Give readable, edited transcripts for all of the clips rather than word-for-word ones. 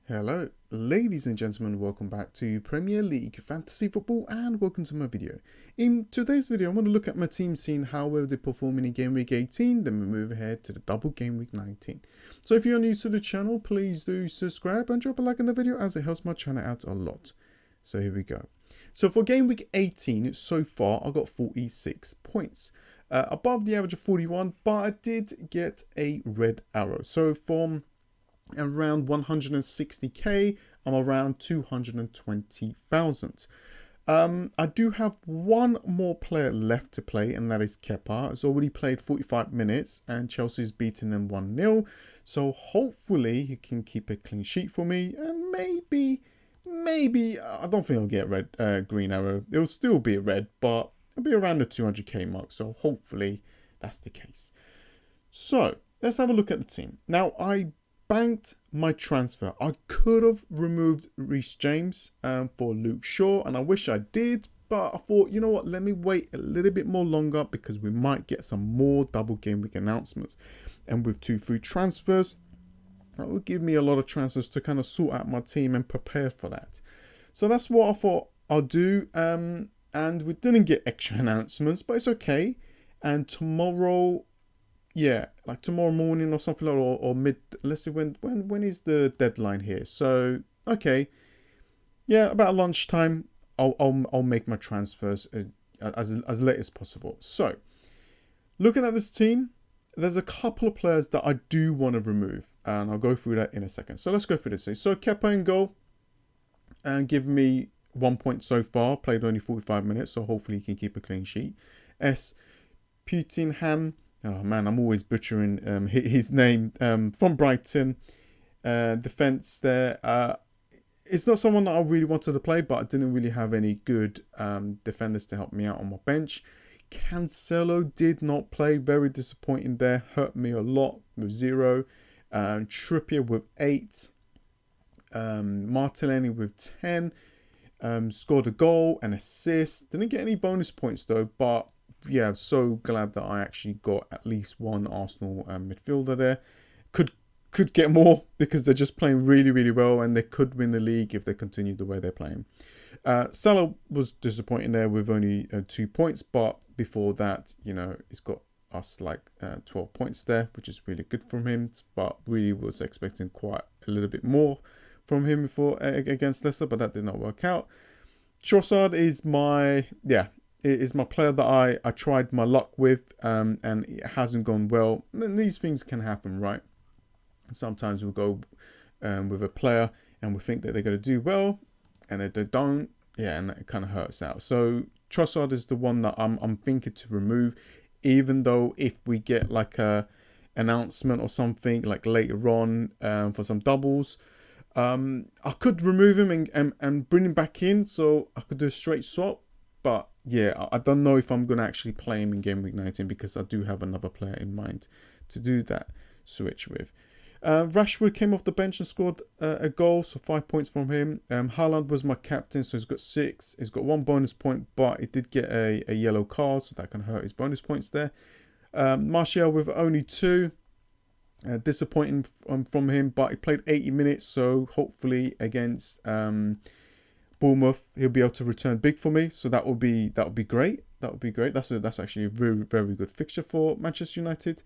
Hello, ladies and gentlemen, welcome back to Premier League Fantasy Football and welcome to my video. In today's video, I'm going to look at my team, seeing how well they're performing in Game Week 18, then we move ahead to the double Game Week 19. So if you're new to the channel, please do subscribe and drop a like on the video as it helps my channel out a lot. So here we go. So for Game Week 18, so far, I got 46 points. Above the average of 41, but I did get a red arrow. So from around 160k, I'm around 220,000. I do have one more player left to play, and that is Kepa. He's already played 45 minutes and Chelsea's beaten them 1-0. So hopefully he can keep a clean sheet for me, and maybe I don't think I'll get red green arrow. It'll still be a red, but it'll be around the 200k mark. So hopefully that's the case. So let's have a look at the team. Now, I banked my transfer. I could have removed Reece James for Luke Shaw, and I wish I did, but I thought, you know what, let me wait a little bit more longer because we might get some more double game week announcements. And with 2 free transfers, that would give me a lot of transfers to kind of sort out my team and prepare for that. So that's what I thought I'll do. And we didn't get extra announcements, but it's okay. And tomorrow, yeah, like tomorrow morning or something like, or mid. Let's see, when is the deadline here? So okay, yeah, about lunchtime, I'll make my transfers as late as possible. So looking at this team, there's a couple of players that I do want to remove, and I'll go through that in a second. So let's go through this. So Kepa in goal, and give me 1 point so far. Played only 45 minutes, so hopefully he can keep a clean sheet. Putinhan. Oh man, I'm always butchering his name. From Brighton, defense there. It's not someone that I really wanted to play, but I didn't really have any good defenders to help me out on my bench. Cancelo did not play. Very disappointing there. Hurt me a lot with 0. Trippier with 8. Martinelli with 10. Scored a goal, an assist. Didn't get any bonus points though, but yeah, I'm so glad that I actually got at least one Arsenal midfielder there. Could get more because they're just playing really well, and they could win the league if they continue the way they're playing. Salah was disappointing there with only 2 points, but before that, you know, he's got us like 12 points there, which is really good from him, but really was expecting quite a little bit more from him before against Leicester, but that did not work out. Trossard is my player that I tried my luck with, and it hasn't gone well. And these things can happen, right? Sometimes we'll go with a player and we think that they're going to do well, and they don't. Yeah, and that kind of hurts out. So Trossard is the one that I'm thinking to remove, even though if we get like a announcement or something like later on for some doubles, I could remove him and bring him back in, so I could do a straight swap. But yeah, I don't know if I'm going to actually play him in Game Week 19 because I do have another player in mind to do that switch with. Rashford came off the bench and scored a goal, so 5 points from him. Haaland was my captain, so he's got 6. He's got 1 bonus point, but he did get a yellow card, so that can hurt his bonus points there. Martial with only 2. Disappointing from him, but he played 80 minutes, so hopefully against Bournemouth he'll be able to return big for me. So that would be great. That's actually a very good fixture for Manchester United.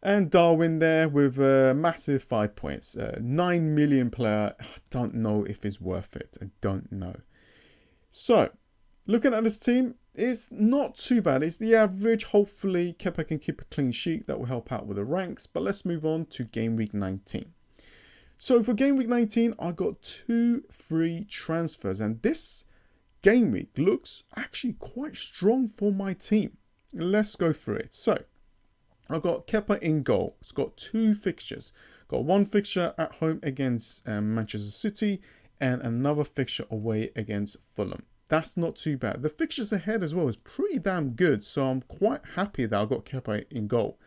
And Darwin there with a massive 5 points. 9 million player. I don't know if it's worth it. I don't know. So looking at this team, it's not too bad. It's the average. Hopefully Kepa can keep a clean sheet. That will help out with the ranks. But let's move on to Game Week 19. So for Game Week 19, I got 2 free transfers. And this game week looks actually quite strong for my team. Let's go through it. So I got Kepa in goal. It's got 2 fixtures. Got 1 fixture at home against Manchester City and another fixture away against Fulham. That's not too bad. The fixtures ahead as well is pretty damn good, so I'm quite happy that I got Kepa in goal.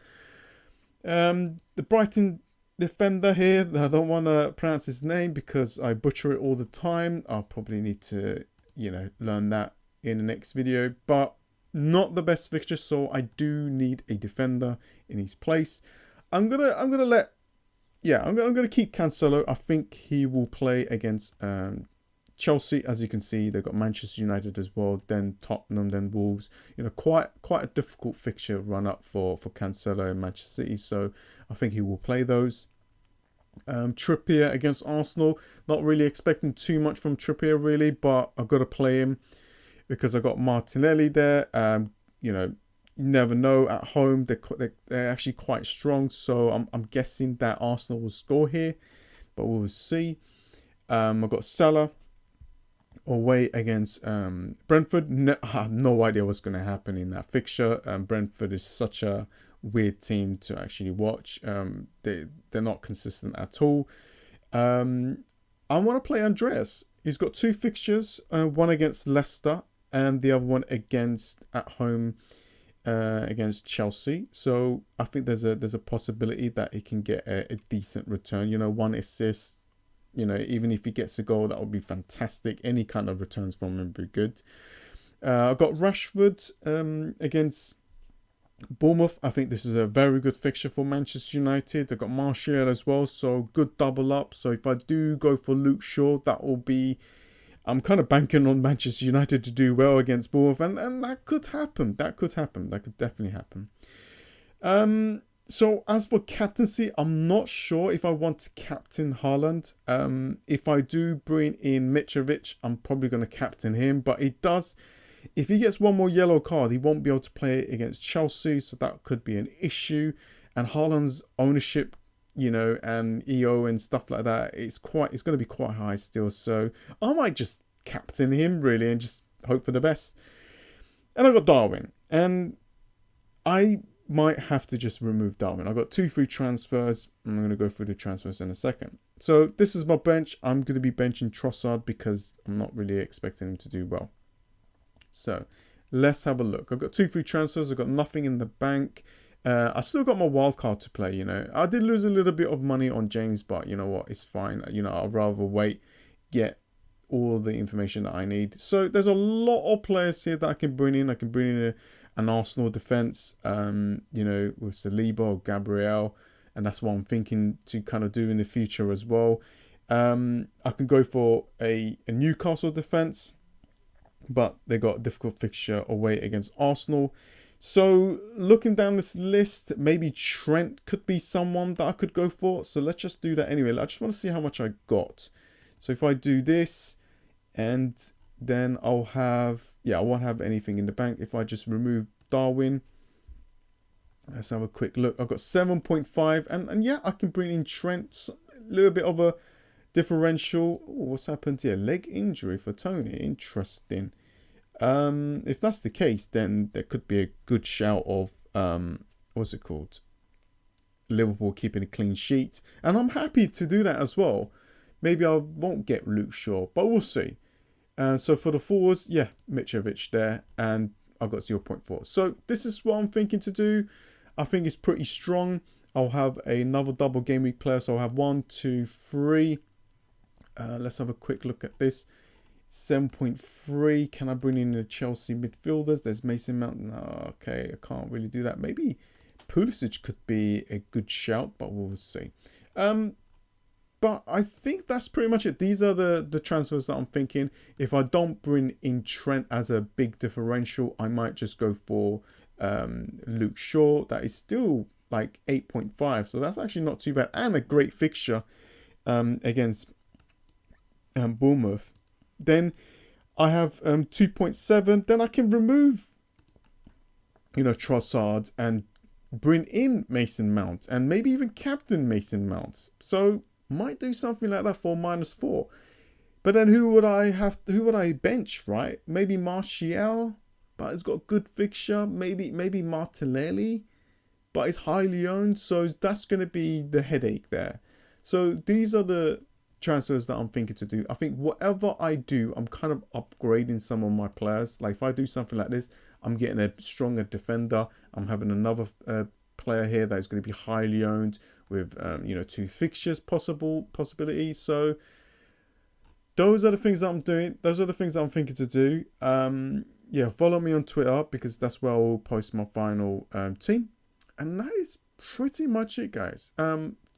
The Brighton defender here, I don't want to pronounce his name because I butcher it all the time. I'll probably need to, learn that in the next video, but not the best fixture, so I do need a defender in his place. I'm gonna let yeah, I'm going to keep Cancelo. I think he will play against Chelsea. As you can see, they've got Manchester United as well, then Tottenham, then Wolves. You know, quite a difficult fixture run up for Cancelo and Manchester City. So I think he will play those. Trippier against Arsenal. Not really expecting too much from Trippier really, but I've got to play him because I got Martinelli there. You know, you never know at home. They're actually quite strong, so I'm guessing that Arsenal will score here, but we'll see. I've got Salah away against Brentford. I have no idea what's going to happen in that fixture. Brentford is such a weird team to actually watch. They're not consistent at all. I want to play Andreas. He's got two fixtures, one against Leicester and the other one against at home against Chelsea. So I think there's a possibility that he can get a decent return. You know, one assist. You know, even if he gets a goal, that would be fantastic. Any kind of returns from him would be good. I've got Rashford against Bournemouth. I think this is a very good fixture for Manchester United. I've got Martial as well, so good double up. So if I do go for Luke Shaw, that will be... I'm kind of banking on Manchester United to do well against Bournemouth, and that could happen. That could definitely happen. So as for captaincy, I'm not sure if I want to captain Haaland. If I do bring in Mitrovic, I'm probably going to captain him. But it does, if he gets one more yellow card, he won't be able to play against Chelsea. So that could be an issue. And Haaland's ownership, you know, and EO and stuff like that, it's going to be quite high still. So I might just captain him really and just hope for the best. And I've got Darwin. And I might have to just remove Darwin. I've got 2 free transfers. I'm going to go through the transfers in a second. So this is my bench. I'm going to be benching Trossard because I'm not really expecting him to do well. So let's have a look. I've got 2 free transfers. I've got nothing in the bank. I still got my wild card to play, you know. I did lose a little bit of money on James, but you know what? It's fine. You know, I'd rather wait, get all the information that I need. So there's a lot of players here that I can bring in. I can bring in an Arsenal defense, you know, with Saliba or Gabriel, and that's what I'm thinking to kind of do in the future as well. I can go for a Newcastle defense, but they got a difficult fixture away against Arsenal. So looking down this list, maybe Trent could be someone that I could go for. So let's just do that anyway. I just want to see how much I got. So if I do this, and then I'll have, I won't have anything in the bank. If I just remove Darwin, let's have a quick look. I've got 7.5, and yeah, I can bring in Trent. A little bit of a differential. Ooh, what's happened here? Leg injury for Tony. Interesting. If that's the case, then there could be a good shout of what's it called? Liverpool keeping a clean sheet, and I'm happy to do that as well. Maybe I won't get Luke Shaw, but we'll see. So for the forwards, yeah, Mitrovic there, and I've got 0.4. So this is what I'm thinking to do. I think it's pretty strong. I'll have another double game week player, so I'll have 1, 2, 3. Let's have a quick look at this. 7.3. Can I bring in the Chelsea midfielders? There's Mason Mount. No, okay, I can't really do that. Maybe Pulisic could be a good shout, but we'll see. But I think that's pretty much it. These are the transfers that I'm thinking. If I don't bring in Trent as a big differential, I might just go for Luke Shaw. That is still like 8.5. So that's actually not too bad. And a great fixture against Bournemouth. Then I have 2.7. Then I can remove, you know, Trossard and bring in Mason Mount. And maybe even captain Mason Mount. So might do something like that for -4. But then who would I bench, right? Maybe Martial, but it's got a good fixture. Maybe Martinelli, but it's highly owned. So that's going to be the headache there. So these are the transfers that I'm thinking to do. I think whatever I do, I'm kind of upgrading some of my players. Like if I do something like this, I'm getting a stronger defender. I'm having another player here that is going to be highly owned with you know, 2 fixtures possibility. So those are the things that I'm doing. Those are the things that I'm thinking to do. Yeah, follow me on Twitter because that's where I'll post my final team. And that is pretty much it, guys.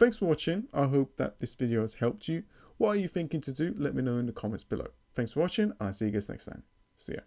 thanks for watching. I hope that this video has helped you. What are you thinking to do? Let me know in the comments below. Thanks for watching, and I'll see you guys next time. See ya.